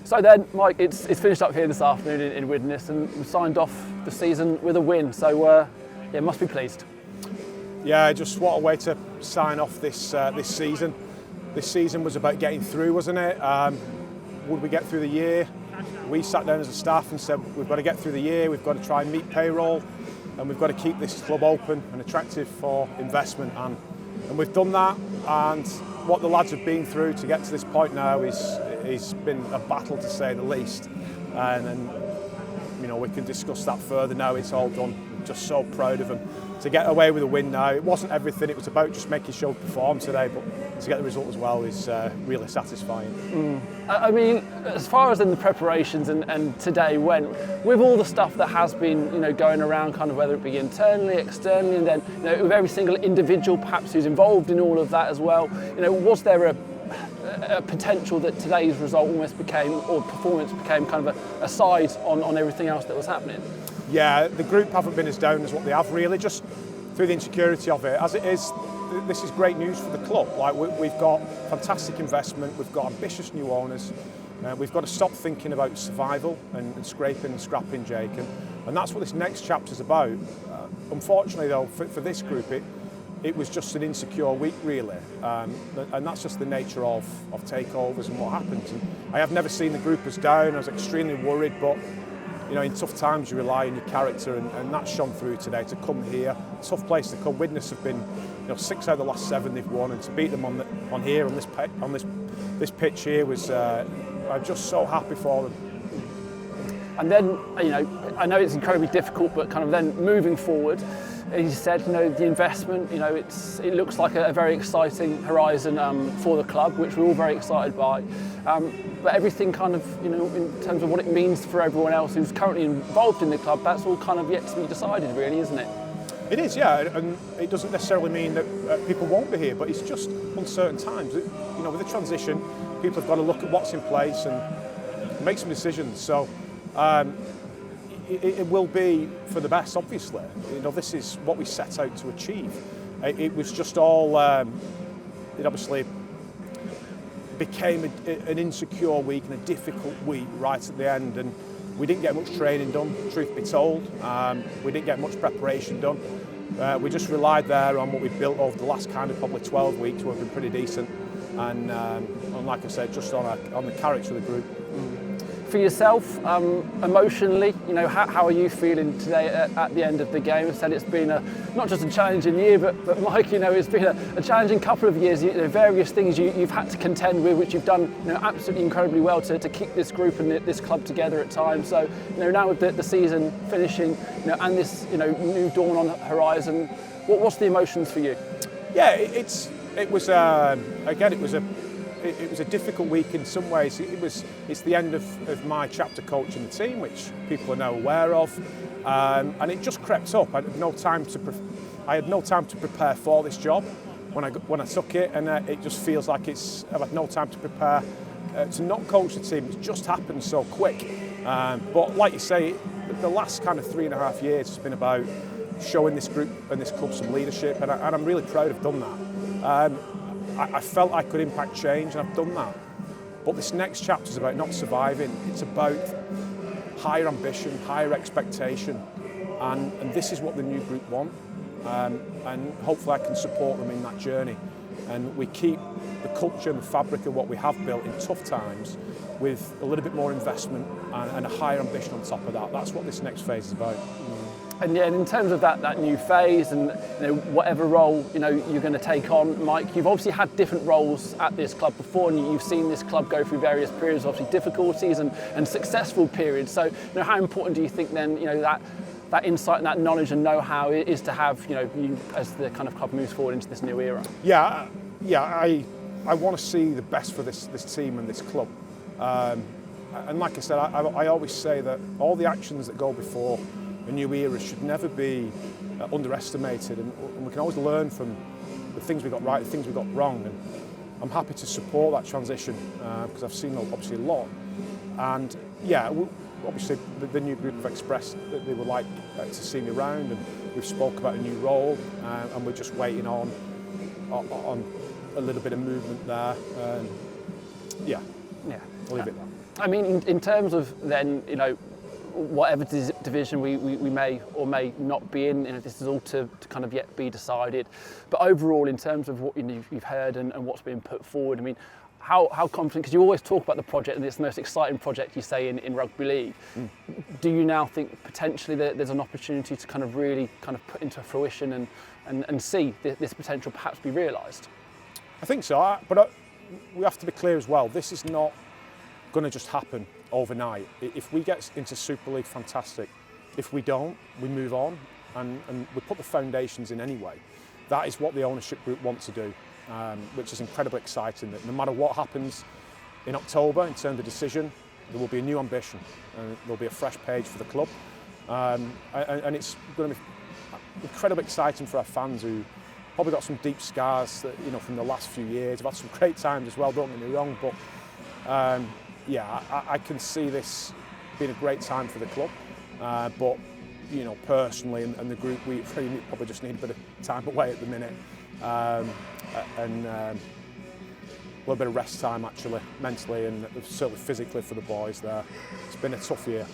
So then, Mike, it's finished up here this afternoon in Widnes, and we signed off the season with a win. So, yeah, must be pleased. Yeah, just what a way to sign off this season. This season was about getting through, wasn't it? Would we get through the year? We sat down as a staff and said we've got to get through the year. We've got to try and meet payroll, and we've got to keep this club open and attractive for investment. And we've done that. And what the lads have been through to get to this point now is been a battle, to say the least. And you know, we can discuss that further now. It's all done. I'm just so proud of them to get away with a win now. It wasn't everything. It was about just making sure we perform today, but to get the result as well is really satisfying. I mean, as far as in the preparations and today went, with all the stuff that has been, you know, going around, kind of whether it be internally, externally, and then, you know, with every single individual perhaps who's involved in all of that as well, you know, was there a potential that today's result almost became, or performance became, kind of a side on everything else that was happening? Yeah, the group haven't been as down as what they have really, just through the insecurity of it. As it is, this is great news for the club. Like, we've got fantastic investment, we've got ambitious new owners, we've got to stop thinking about survival and scraping and scrapping, Jake, and that's what this next chapter's about. Unfortunately though, for this group, it was just an insecure week really, and that's just the nature of takeovers and what happens. And I have never seen the group as down. I was extremely worried, but you know, in tough times you rely on your character, and that shone through today. To come here, tough place to come. Widnes have been, you know, 6 out of the last 7 they've won, and to beat them on this pitch here was, I'm just so happy for them. And then, you know, I know it's incredibly difficult, but kind of then moving forward, as you said, you know, the investment, you know, it looks like a very exciting horizon for the club, which we're all very excited by. But everything kind of, you know, in terms of what it means for everyone else who's currently involved in the club, that's all kind of yet to be decided, really, isn't it? It is, yeah, and it doesn't necessarily mean that people won't be here, but it's just uncertain times. You know, with the transition, people have got to look at what's in place and make some decisions. So it will be for the best, obviously. You know, this is what we set out to achieve. It was just all, it obviously became an insecure week and a difficult week right at the end, and we didn't get much training done, truth be told. We didn't get much preparation done. We just relied there on what we built over the last kind of probably 12 weeks, where we've been pretty decent. And like I said, just on the character of the group. For yourself, emotionally, you know, how are you feeling today at the end of the game? You said it's been not just a challenging year, but Mike, you know, it's been a challenging couple of years. You know, various things you've had to contend with, which you've done, you know, absolutely incredibly well to keep this group and this club together at times. So, you know, now with the season finishing, you know, and this, you know, new dawn on the horizon, what's the emotions for you? Yeah, it was a difficult week in some ways. It's the end of my chapter coaching the team, which people are now aware of, and it just crept up. I had no time to prepare for this job when I took it, and it just feels like I've had no time to prepare to not coach the team. It's just happened so quick. But like you say, the last kind of 3.5 years has been about showing this group and this club some leadership, and I'm really proud I've done that. I felt I could impact change, and I've done that. But this next chapter is about not surviving. It's about higher ambition, higher expectation, and this is what the new group want. And hopefully I can support them in that journey. And we keep the culture and the fabric of what we have built in tough times with a little bit more investment and a higher ambition on top of that. That's what this next phase is about. And yeah, in terms of that new phase and, you know, whatever role, you know, you're going to take on, Mike, you've obviously had different roles at this club before, and you've seen this club go through various periods, obviously difficulties and successful periods. So, you know, how important do you think then, you know, that insight and that knowledge and know-how is to have, you know, you, as the kind of club moves forward into this new era? Yeah, I want to see the best for this team and this club. And like I said, I always say that all the actions that go before a new era should never be underestimated, and we can always learn from the things we got right, the things we got wrong, and I'm happy to support that transition because I've seen obviously a lot. And yeah, obviously the new group have expressed that they would like to see me around, and we've spoke about a new role, and we're just waiting on a little bit of movement there. Yeah, I'll leave it there. I mean, in terms of then, whatever division we may or may not be in, this is all to kind of yet be decided. But overall, in terms of what you've heard and what's being put forward, I mean, how confident, because you always talk about the project and it's the most exciting project you say in rugby league. Do you now think potentially that there's an opportunity to kind of really kind of put into fruition and see this potential perhaps be realised? I think so, but we have to be clear as well, this is not going to just happen overnight. If we get into Super League, fantastic. If we don't, we move on and we put the foundations in anyway. That is what the ownership group want to do, which is incredibly exciting, that no matter what happens in October in terms of decision, there will be a new ambition and there'll be a fresh page for the club. And it's going to be incredibly exciting for our fans who probably got some deep scars that, from the last few years. We've had some great times as well, don't get me wrong, but I can see this being a great time for the club. But personally and the group, we probably just need a bit of time away at the minute, and a little bit of rest time actually, mentally and certainly physically for the boys there. It's been a tough year.